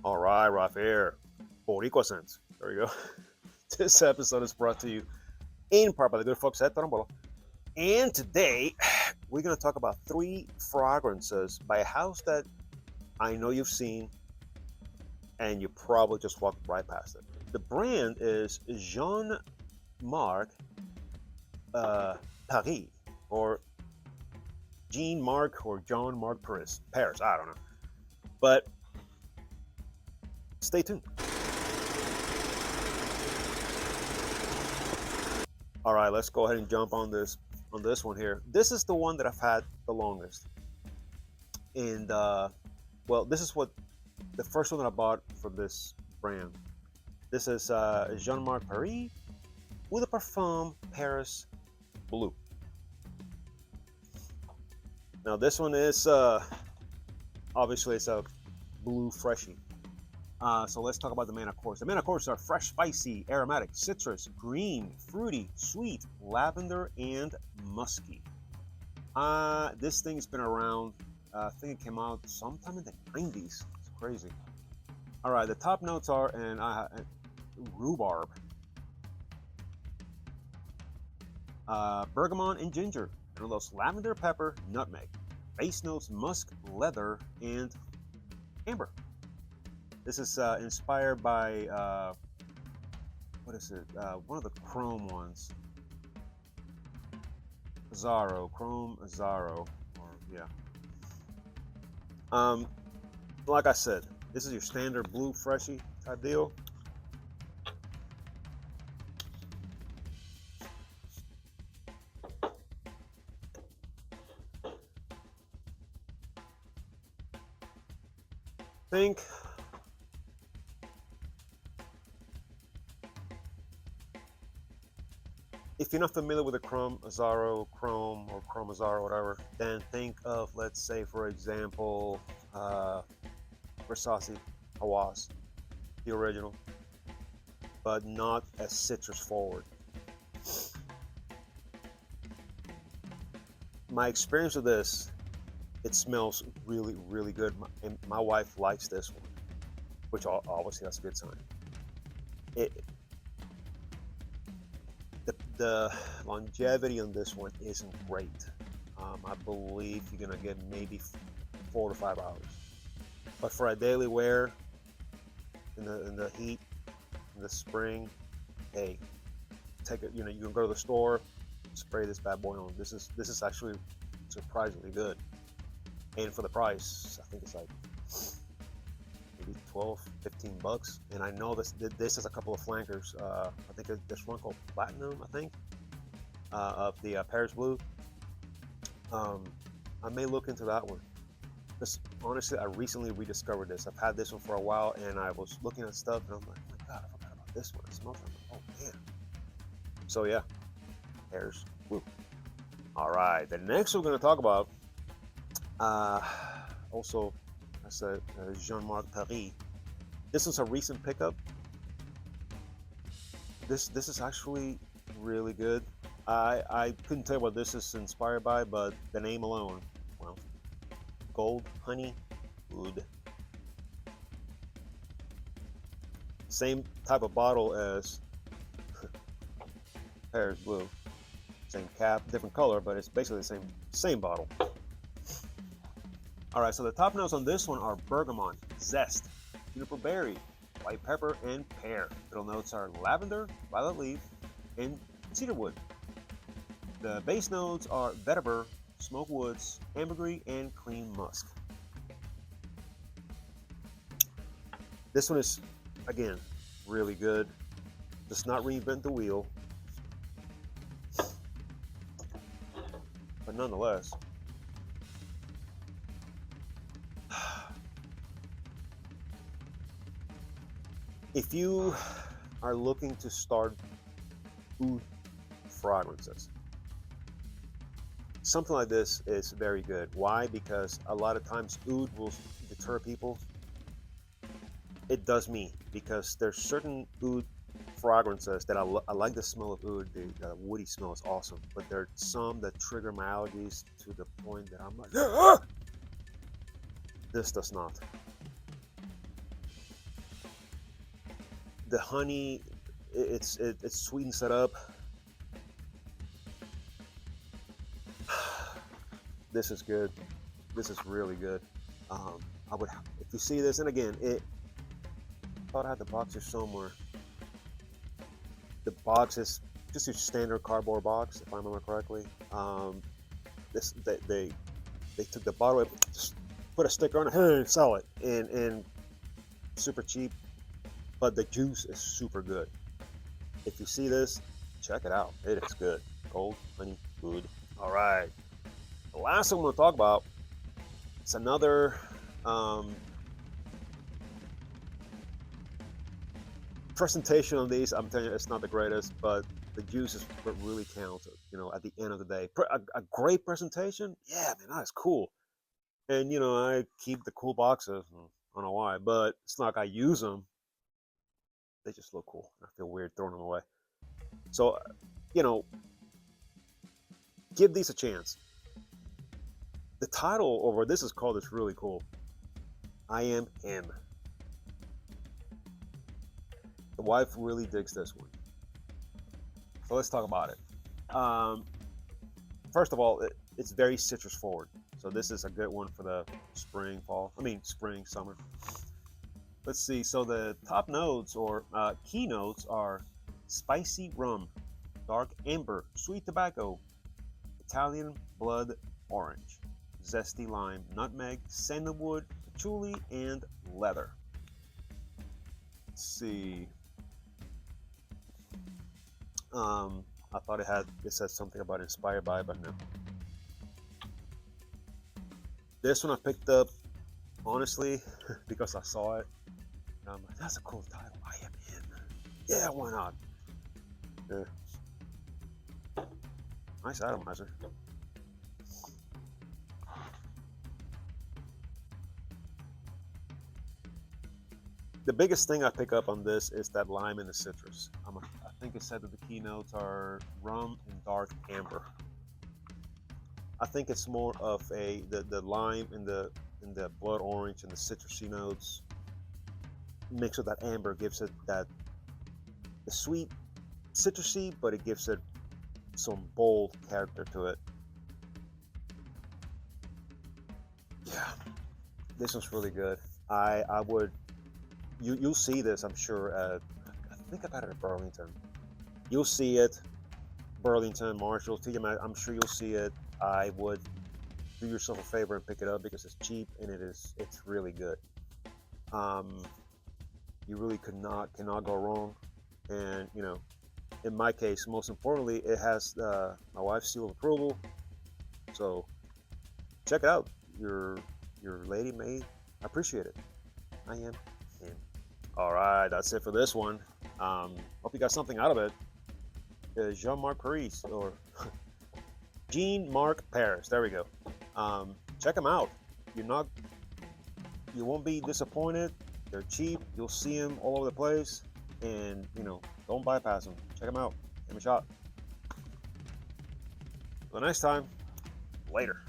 All right, Rafael. Boricua sense. There you go. This episode is brought to you in part by the good folks at Torombolo. And today, we're going to talk about 3 fragrances by a house that I know you've seen and you probably just walked right past it. The brand is Jean-Marc Paris, or Jean-Marc or Jean-Marc Paris. Paris, I don't know. But stay tuned. All right, let's go ahead and jump on this one here. This is the one that I've had the longest, and well, this is what the first one that I bought from this brand. This is Jean-Marc Paris with a Parfum Paris Blue. Now this one is obviously it's a blue freshie. So let's talk about the main accords. The main accords are fresh, spicy, aromatic, citrus, green, fruity, sweet, lavender, and musky. This thing's been around. I think it came out sometime in the 90s. It's crazy. All right, the top notes are rhubarb, bergamot, and ginger. And those lavender, pepper, nutmeg. Base notes: musk, leather, and amber. This is inspired by, what is it? One of the chrome ones. Chrome Azzaro, or yeah. Like I said, this is your standard blue freshie type deal. Think if you're not familiar with the Chrome Azzaro, whatever, then think of, let's say, for example, Versace Hawass, the original, but not as citrus forward. My experience with this, it smells really, really good, and my wife likes this one, which obviously that's a good sign. The longevity on this one isn't great. I believe you're gonna get maybe 4 to 5 hours, but for a daily wear in the heat in the spring, hey, take it. You can go to the store, spray this bad boy on. This is actually surprisingly good, and for the price, I think it's like maybe 12, 15 bucks. And I know this has a couple of flankers. I think there's one called Platinum, I think, of the Paris Blue. I may look into that one, because honestly, I recently rediscovered this. I've had this one for a while, and I was looking at stuff, and I'm like, oh my God, I forgot about this one. It smells like, oh man. So yeah, Paris Blue. All right, the next we're going to talk about, also, I said Jean-Marc Paris. This was a recent pickup. This is actually really good. I couldn't tell you what this is inspired by, but the name alone, well, Gold Honey Wood. Same type of bottle as Paris Blue. Same cap, different color, but it's basically the same bottle. All right, so the top notes on this one are bergamot, zest, juniper berry, white pepper, and pear. Middle notes are lavender, violet leaf, and cedarwood. The base notes are vetiver, smoke woods, ambergris, and cream musk. This one is, again, really good. Does not reinvent the wheel, but nonetheless, if you are looking to start oud fragrances, something like this is very good. Why? Because a lot of times oud will deter people. It does me, because there's certain oud fragrances that I like the smell of oud. The woody smell is awesome, but there are some that trigger my allergies to the point that I'm like, ah! This does not. The honey, it's sweet and set up. This is good. This is really good. I would, if you see this, and again, I thought I had the box here somewhere. The box is just your standard cardboard box, if I remember correctly. This they took the bottle, just put a sticker on it, hey, sell it, and super cheap. But the juice is super good. If you see this, check it out. It is good. Cold honey food. All right. The last one I'm going to talk about, it's another presentation on these. I'm telling you, it's not the greatest, but the juice is what really counts. You know, at the end of the day, a great presentation. Yeah, man, that is cool. And you know, I keep the cool boxes. I don't know why, but it's not like I use them. They just look cool. I feel weird throwing them away. So, you know, give these a chance. The title over this is called, is really cool. I Am Him. The wife really digs this one. So let's talk about it. First of all, it's very citrus forward. So this is a good one for the spring, fall. I mean, spring, summer. Let's see. So the top notes or key notes are spicy rum, dark amber, sweet tobacco, Italian blood orange, zesty lime, nutmeg, sandalwood, patchouli, and leather. Let's see. I thought it said something about inspired by, but no. This one I picked up, honestly, because I saw it. And I'm like, that's a cool title. I Am Him. Yeah, why not? Yeah. Nice atomizer. The biggest thing I pick up on this is that lime and the citrus. I think it said that the keynotes are rum and dark amber. I think it's more of the lime and the blood orange and the citrusy notes mixed with that amber gives it the sweet citrusy, but it gives it some bold character to it. Yeah, this one's really good. I would. You'll see this, I'm sure. I think I got it at Burlington. You'll see it, Burlington, Marshalls, TJ Maxx. I'm sure you'll see it. I would do yourself a favor and pick it up because it's cheap and it's really good. You really cannot go wrong. And you know, in my case, most importantly, it has my wife's seal of approval. So check it out. Your lady may appreciate it. I am him. All right, that's it for this one. Hope you got something out of it. Jean-Marc Paris, or Jean-Marc Paris. There we go. Check them out. You won't be disappointed. They're cheap. You'll see them all over the place, and you know, don't bypass them. Check them out. Give them a shot. Until next time. Later.